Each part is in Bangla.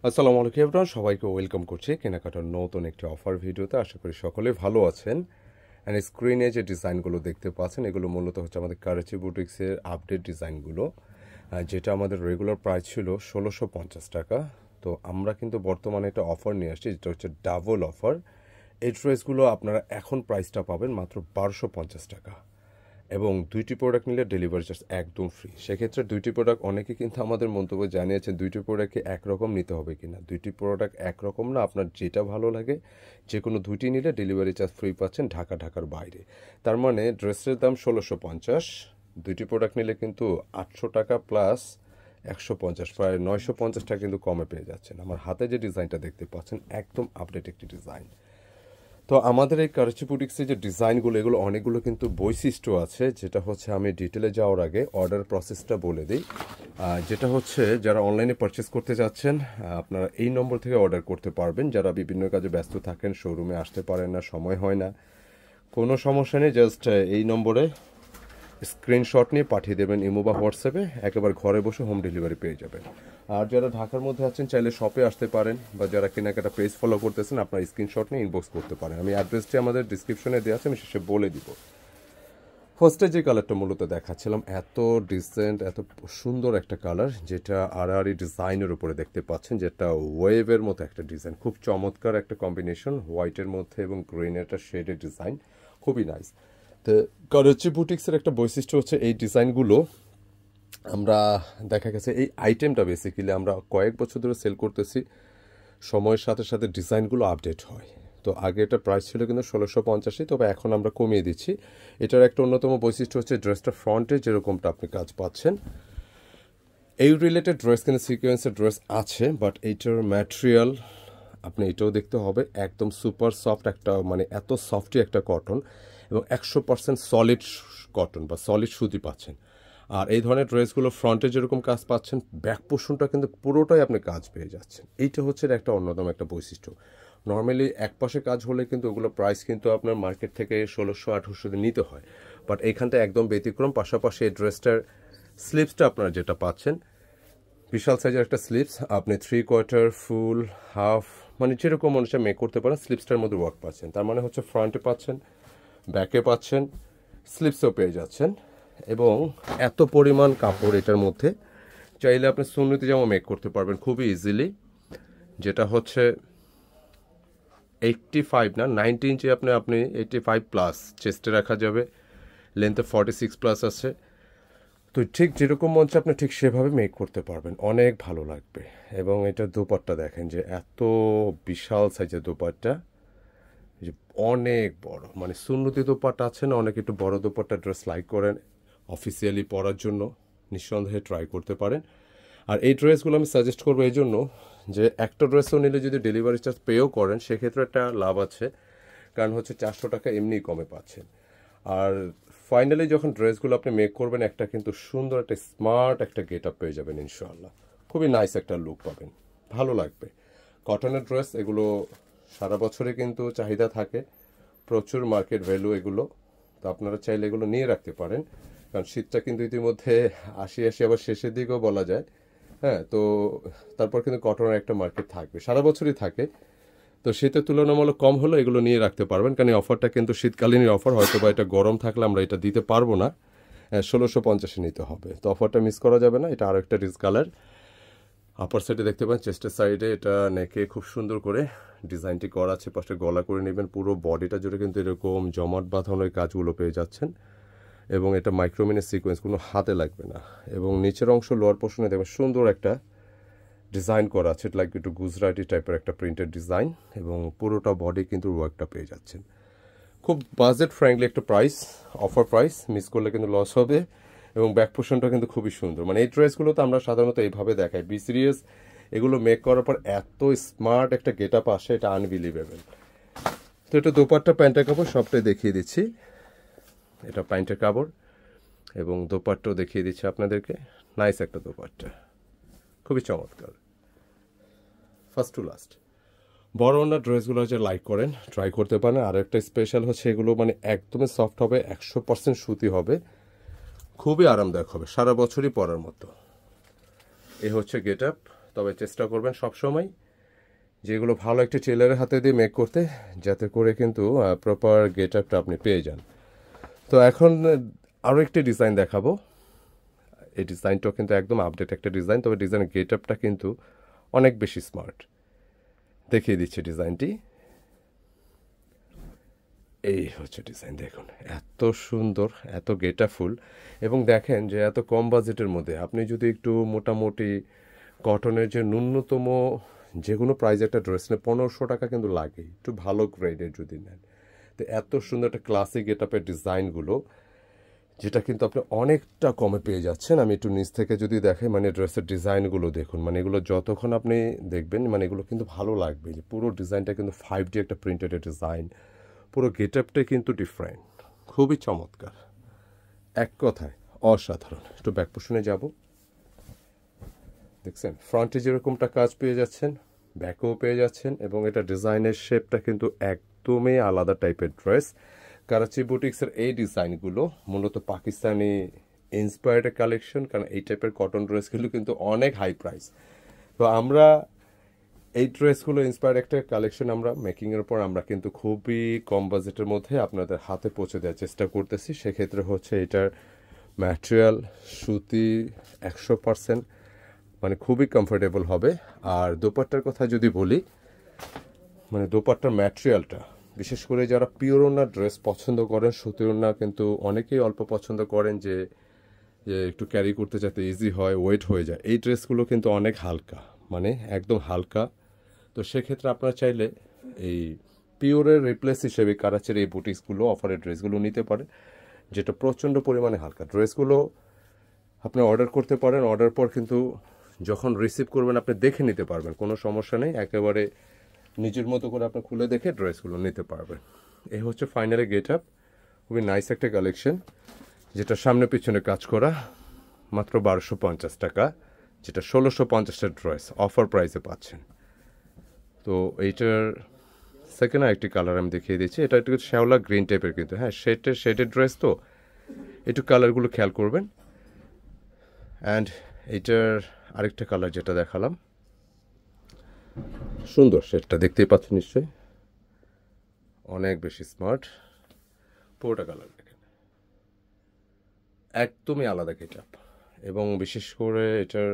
আসসালামু আলাইকুম এভরিওয়ান, সবাইকে ওয়েলকাম করছি কেনাকাটার নতুন একটি অফার ভিডিওতে। আশা করি সকলে ভালো আছেন। অ্যান্ড স্ক্রিনে যে ডিজাইনগুলো দেখতে পাচ্ছেন এগুলো মূলত হচ্ছে আমাদের কারাচি বুটিক্সের আপডেট ডিজাইনগুলো, যেটা আমাদের রেগুলার প্রাইস ছিল ১৬৫০ টাকা। তো আমরা কিন্তু বর্তমানে একটা অফার নিয়ে আসছি, যেটা হচ্ছে ডাবল অফার। এই ড্রেসগুলো আপনারা এখন প্রাইসটা পাবেন মাত্র ১২৫০ টাকা, এবং দুইটি প্রোডাক্ট নিলে ডেলিভারি চার্জ একদম ফ্রি। সেক্ষেত্রে দুইটি প্রোডাক্ট, অনেকে কিন্তু আমাদের মন্তব্য জানিয়েছেন দুইটি প্রোডাক্টকে একরকম নিতে হবে কিনা। দুইটি প্রোডাক্ট একরকম না, আপনার যেটা ভালো লাগে যে কোনো দুইটি নিলে ডেলিভারি চার্জ ফ্রি পাচ্ছেন ঢাকার বাইরে। তার মানে ড্রেসের দাম ১৬৫০, দুইটি প্রোডাক্ট নিলে কিন্তু ৮০০ টাকা প্লাস ১৫০, প্রায় ৯৫০ টাকা কিন্তু কমে পেয়ে যাচ্ছেন। আমার হাতে যে ডিজাইনটা দেখতে পাচ্ছেন একদম আপডেট একটি ডিজাইন। তো আমাদের এই কারাচি বুটিক্সের যে ডিজাইনগুলো, এগুলো অনেকগুলো কিন্তু বৈশিষ্ট্য আছে, যেটা হচ্ছে আমি ডিটেলে যাওয়ার আগে অর্ডার প্রসেসটা বলে দিই। যেটা হচ্ছে যারা অনলাইনে পারচেস করতে যাচ্ছেন আপনারা এই নম্বর থেকে অর্ডার করতে পারবেন। যারা বিভিন্ন কাজে ব্যস্ত থাকেন, শোরুমে আসতে পারেন না, সময় হয় না, কোনো সমস্যা নেই, জাস্ট এই নম্বরে স্ক্রিনশট নিয়ে পাঠিয়ে দেবেন ইমো বা হোয়াটসঅ্যাপে, একেবারে ঘরে বসে হোম ডেলিভারি পেয়ে যাবেন। আর যারা ঢাকার মধ্যে আছেন চাইলে শপে আসতে পারেন, বা যারা কেনাকাটা পেজ ফলো করতেছেন আপনার স্ক্রিনশট নিয়ে ইনবক্স করতে পারেন। আমি অ্যাড্রেসটি আমাদের ডিসক্রিপশনে দেওয়া আছে, আমি শেষে বলে দিব। ফার্স্টে যে কালারটা মূলত দেখাচ্ছিলাম, এত ডিসেন্ট, এত সুন্দর একটা কালার, যেটা আড়াআড়ি ডিজাইনের উপরে দেখতে পাচ্ছেন, যেটা ওয়েভের মতো একটা ডিজাইন, খুব চমৎকার একটা কম্বিনেশন, হোয়াইটের মধ্যে এবং গ্রিনের একটা শেডের ডিজাইন, খুবই নাইস। তো কারাচি বুটিক্সের একটা বৈশিষ্ট্য হচ্ছে এই ডিজাইনগুলো আমরা দেখা গেছে এই আইটেমটা বেসিক্যালি আমরা কয়েক বছর ধরে সেল করতেছি, সময়ের সাথে সাথে ডিজাইনগুলো আপডেট হয়। তো আগে এটা প্রাইস ছিল কিন্তু ১৬৫০, তবে এখন আমরা কমিয়ে দিচ্ছি। এটার একটা অন্যতম বৈশিষ্ট্য হচ্ছে ড্রেসটা ফ্রন্টে যেরকমটা আপনি কাজ পাচ্ছেন, এই রিলেটেড ড্রেস কিন্তু সিকোয়েন্সের ড্রেস আছে, বাট এইটার ম্যাটেরিয়াল আপনি এটাও দেখতে হবে, একদম সুপার সফট একটা, মানে এত সফটই একটা কটন, এবং ১০০% সলিড কটন বা সলিড সুতি পাচ্ছেন। আর এই ধরনের ড্রেসগুলো ফ্রন্টে যেরকম কাজ পাচ্ছেন, ব্যাক পোর্শনটা কিন্তু পুরোটাই আপনি কাজ পেয়ে যাচ্ছেন। এইটা হচ্ছে একটা অন্যতম একটা বৈশিষ্ট্য। নর্মালি এক পাশে কাজ হলে কিন্তু ওগুলো প্রাইস কিন্তু আপনার মার্কেট থেকে ১৬০০-১৮০০ নিতে হয়, বাট এইখানটা একদম ব্যতিক্রম। পাশাপাশি এই ড্রেসটার স্লিপসটা আপনারা যেটা পাচ্ছেন, বিশাল সাইজের একটা স্লিপস, আপনি 3/4, ফুল, হাফ, মানে যেরকম মানুষের মেক করতে পারেন স্লিপসটার মধ্যে ওয়ার্ক পাচ্ছেন। তার মানে হচ্ছে ফ্রন্টে পাচ্ছেন, ব্যাকে পাচ্ছেন, স্লিপসও পেয়ে যাচ্ছেন, এবং এত পরিমাণ কাপড় এটার মধ্যে, চাইলে আপনি সুন্নতি জামা মেক করতে পারবেন খুবই ইজিলি। যেটা হচ্ছে 85 না 90 ইঞ্চি, আপনি 85 প্লাস চেস্টে রাখা যাবে, লেন্থে 46 প্লাস আছে। তো ঠিক যেরকম মন চায় আপনি ঠিক সেভাবে মেক করতে পারবেন, অনেক ভালো লাগবে। এবং এটা দোপাট্টা দেখেন, যে এত বিশাল সাইজের দোপাট্টা, যে অনেক বড়, মানে সুন্নতি দোপাট্টা আছে না, অনেক একটু বড় দোপাট্টা ড্রেস লাইক করেন অফিসিয়ালি পরার জন্য, নিঃসন্দেহে ট্রাই করতে পারেন। আর এই ড্রেসগুলো আমি সাজেস্ট করবো এই জন্য, যে একটা ড্রেসও নিলে যদি ডেলিভারি চার্জ পেও করেন সেক্ষেত্রে একটা লাভ আছে, কারণ হচ্ছে ৪০০ টাকা এমনি কমে পাচ্ছেন। আর ফাইনালি যখন ড্রেসগুলো আপনি মেক করবেন, একটা কিন্তু সুন্দর একটা স্মার্ট একটা গেট আপ পেয়ে যাবেন ইনশাআল্লাহ, খুবই নাইস একটা লুক পাবেন, ভালো লাগবে। কটনের ড্রেস এগুলো সারা বছরে কিন্তু চাহিদা থাকে, প্রচুর মার্কেট ভ্যালু এগুলো। তো আপনারা চাইলে এগুলো নিয়ে রাখতে পারেন, কারণ শীতটা কিন্তু ইতিমধ্যে আসি আবার শেষের দিকেও বলা যায়। হ্যাঁ, তো তারপর কিন্তু কটনের একটা মার্কেট থাকবে, সারা বছরই থাকে। তো শীতের তুলনামূলক কম হলে এগুলো নিয়ে রাখতে পারবেন, কারণ এই অফারটা কিন্তু শীতকালীনই অফার, হয়তো বা এটা গরম থাকলে আমরা এটা দিতে পারবো না, ১৬৫০ নিতে হবে। তো অফারটা মিস করা যাবে না। এটা আরও একটা রিচ কালার, আপার সাইডে দেখতে পান, চেস্টের সাইডে এটা নেকে খুব সুন্দর করে ডিজাইনটি করা আছে, পাশে গলা করে নেবেন, পুরো বডিটা জুড়ে কিন্তু এরকম জমাট বাঁধানোর কাজগুলো পেয়ে যাচ্ছেন, এবং এটা মাইক্রোমিনের সিকোয়েন্স, কোনো হাতে লাগবে না। এবং নিচের অংশ লোয়ার পোর্শনে দেখবেন সুন্দর একটা ডিজাইন করা আছে, লাইক একটু গুজরাটি টাইপের একটা প্রিন্টেড ডিজাইন, এবং পুরোটা বডি কিন্তু ওয়ার্কটা পেয়ে যাচ্ছেন। খুব বাজেট ফ্রেন্ডলি একটা প্রাইস, অফার প্রাইস, মিস করলে কিন্তু লস হবে। এবং ব্যাক পোর্শনটা কিন্তু খুবই সুন্দর, মানে এই ড্রেসগুলো তো আমরা সাধারণত এইভাবে দেখাই, বি সিরিয়াস, এগুলো মেক করার পর এত স্মার্ট একটা গেট আপ আসে, এটা আনবিলিভেবল। তো এটা দোপাট্টা প্যান্টের কাপড় সবটাই দেখিয়ে দিচ্ছি, এটা প্যান্টের কাপড় এবং দোপাট্টাও দেখিয়ে দিচ্ছি আপনাদেরকে, নাইস একটা দোপাট্টা, খুবই চমৎকার, ফার্স্ট টু লাস্ট। বড় ওনার ড্রেসগুলো যে লাইক করেন ট্রাই করতে পারেন। আর একটা স্পেশাল হচ্ছে এগুলো মানে একদমই সফট হবে, ১০০% সুতি হবে, খুবই আরামদায়ক হবে, সারা বছরই পরার মতো। এ হচ্ছে গেট আপ। তবে চেষ্টা করবেন সবসময় যেগুলো ভালো একটা টেলারের হাতে দিয়ে মেক করতে, যাতে করে কিন্তু প্রপার গেট আপটা আপনি পেয়ে যান। তো এখন আরও একটি ডিজাইন দেখাবো। এই ডিজাইনটাও কিন্তু একদম আপডেট একটা ডিজাইন, তবে ডিজাইনের গেট আপটা কিন্তু অনেক বেশি স্মার্ট। দেখিয়ে দিচ্ছি ডিজাইনটি। এই হচ্ছে ডিজাইন, দেখুন এত সুন্দর, এত গেটাফুল, এবং দেখেন যে এত কম বাজেটের মধ্যে আপনি যদি একটু মোটামুটি কটনের যে ন্যূনতম যে কোনো প্রাইস একটা ড্রেস নেন 1500 টাকা কিন্তু লাগে, একটু ভালো গ্রেডের যদি নেন। তো এত সুন্দর একটা ক্লাসিক গেটআপের ডিজাইনগুলো, যেটা কিন্তু আপনি অনেকটা কমে পেয়ে যাচ্ছেন। আমি একটু নিচ থেকে যদি দেখেন, মানে ড্রেসের ডিজাইনগুলো দেখুন, মানে এগুলো যতক্ষণ আপনি দেখবেন মানে এগুলো কিন্তু ভালো লাগবে। যে পুরো ডিজাইনটা কিন্তু 5D একটা প্রিন্টেড ডিজাইন, পুরো গেটআপটাই কিন্তু ডিফারেন্ট, খুবই চমৎকার, এক কথায় অসাধারণ। একটু ব্যাক পোর্শনে যাব, দেখছেন ফ্রন্টে যেরকমটা কাজ পেয়ে যাচ্ছেন, ব্যাকও পেয়ে যাচ্ছেন, এবং এটা ডিজাইনের শেপটা কিন্তু একদমই আলাদা টাইপের ড্রেস। কারাচি বুটিক্সের এই ডিজাইনগুলো মূলত পাকিস্তানি ইন্সপায়ার্ড কালেকশন, কারণ এই টাইপের কটন ড্রেসগুলো কিন্তু অনেক হাই প্রাইস। তো আমরা এই ড্রেসগুলো ইন্সপায়ার্ড একটা কালেকশন আমরা মেকিংয়ের পর আমরা কিন্তু খুবই কম বাজেটের মধ্যে আপনাদের হাতে পৌঁছে দেওয়ার চেষ্টা করতেছি। সেক্ষেত্রে হচ্ছে এটার ম্যাটেরিয়াল সুতি 100%, মানে খুবই কমফোর্টেবল হবে। আর দোপাট্টার কথা যদি বলি, মানে দোপাট্টার ম্যাটেরিয়ালটা, বিশেষ করে যারা পিওর ওড়না ড্রেস পছন্দ করেন, সুতি ওড়না কিন্তু অনেকেই অল্প পছন্দ করেন, যে একটু ক্যারি করতে যাতে ইজি হয়, ওয়েট হয়ে যায়, এই ড্রেসগুলো কিন্তু অনেক হালকা, মানে একদম হালকা। তো সেক্ষেত্রে আপনারা চাইলে এই পিওরের রিপ্লেস হিসেবে কারাচের এই বুটিক্সগুলো অফারের ড্রেসগুলো নিতে পারেন, যেটা প্রচণ্ড পরিমাণে হালকা। ড্রেসগুলো আপনি অর্ডার করতে পারেন, অর্ডার পর কিন্তু যখন রিসিভ করবেন আপনি দেখে নিতে পারবেন, কোনো সমস্যা নেই, একেবারে নিজের মতো করে আপনি খুলে দেখে ড্রেসগুলো নিতে পারবেন। এই হচ্ছে ফাইনালি গেট আপ, খুবই নাইস একটা কালেকশন, যেটা সামনে পিছনে কাজ করা, মাত্র 1250 টাকা, যেটা 1650টার ড্রেস অফার প্রাইসে পাচ্ছেন। তো এইটার সেকেন্ড আরেকটি কালার আমি দেখিয়ে দিচ্ছি, এটা একটু শ্যাওলা গ্রিন টাইপের, কিন্তু হ্যাঁ শেডের ড্রেস, তো একটু কালারগুলো খেয়াল করবেন। অ্যান্ড এইটার আরেকটা কালার যেটা দেখালাম, সুন্দর শেডটা দেখতেই পাচ্ছেন নিশ্চয়ই, অনেক বেশি স্মার্ট। পুরোটা কালার দেখেন, একদমই আলাদা গেটআপ, এবং বিশেষ করে এটার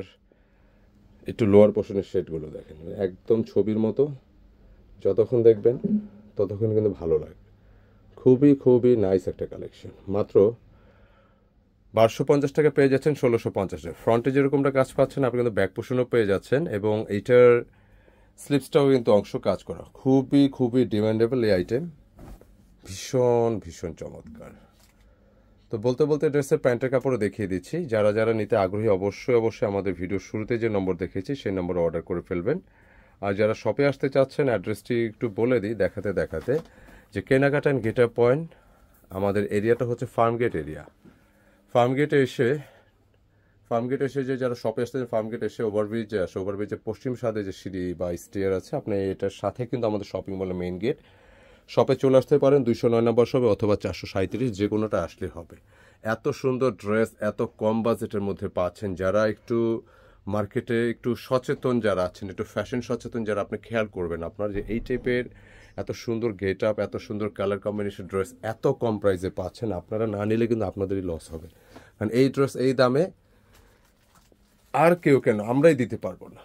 একটু লোয়ার পোর্শনের শেডগুলো দেখেন, একদম ছবির মতো, যতক্ষণ দেখবেন ততক্ষণ কিন্তু ভালো লাগবে। খুবই খুবই নাইস একটা কালেকশন, মাত্র 1250 টাকা পেয়ে যাচ্ছেন 1650 ফ্রন্টে যেরকমটা কাজ পাচ্ছেন আপনি কিন্তু ব্যাক পোর্শনও পেয়ে যাচ্ছেন, এবং এইটার স্লিপসটাও কিন্তু অংশ কাজ করা, খুবই খুবই ডিমান্ডেবল এই আইটেম, ভীষণ ভীষণ চমৎকার। তো বলতে বলতে ড্রেসের প্যান্টের কাপড়ও দেখিয়ে দিচ্ছি, যারা যারা নিতে আগ্রহী অবশ্যই অবশ্যই আমাদের ভিডিওর শুরুতে যে নম্বর দেখেছি সেই নম্বরে অর্ডার করে ফেলবেন। আর যারা শপে আসতে চাচ্ছেন, অ্যাড্রেসটি একটু বলে দিই দেখাতে দেখাতে, যে কেনাকাটা অ্যান্ড গেট আপ পয়েন্ট, আমাদের এরিয়াটা হচ্ছে ফার্মগেট এরিয়া। ফার্মগেটে এসে যে যারা শপে আসতেন, ফার্মগেট এসে ওভারব্রিজের পশ্চিম সাথে যে সিঁড়ি বা স্টেয়ার আছে, আপনি এটার সাথে কিন্তু আমাদের শপিং মলের মেইন গেট। শপে চলে আসতে পারেন, 209 নম্বর শপে অথবা 437, যে কোনোটা আসলে হবে। এত সুন্দর ড্রেস এত কম বাজেটের মধ্যে পাচ্ছেন। যারা একটু মার্কেটে একটু সচেতন যারা আছেন, একটু ফ্যাশন সচেতন যারা, আপনি খেয়াল করবেন আপনার যে এই টাইপের এত সুন্দর গেট আপ, এত সুন্দর কালার কম্বিনেশন ড্রেস এত কম প্রাইসে পাচ্ছেন, আপনারা না নিলে কিন্তু আপনাদেরই লস হবে। কারণ এই ড্রেস এই দামে আর কেউ কেন আমরাই দিতে পারবো না,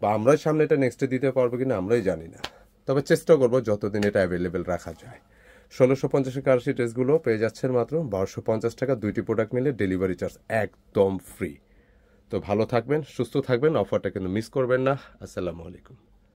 বা আমরাই সামনে এটা নেক্সটে দিতে পারবো কিনা আমরাই জানি না, তবে চেষ্টা করবো যতদিন এটা অ্যাভেলেবেল রাখা যায়। 1650 কারাচি ড্রেসগুলো পেয়ে যাচ্ছেন মাত্র 1250 টাকা, 2টি প্রোডাক্ট নিলে ডেলিভারি চার্জ একদম ফ্রি। তো ভালো থাকবেন, সুস্থ থাকবেন, অফারটা কিন্তু মিস করবেন না। আসসালামু আলাইকুম।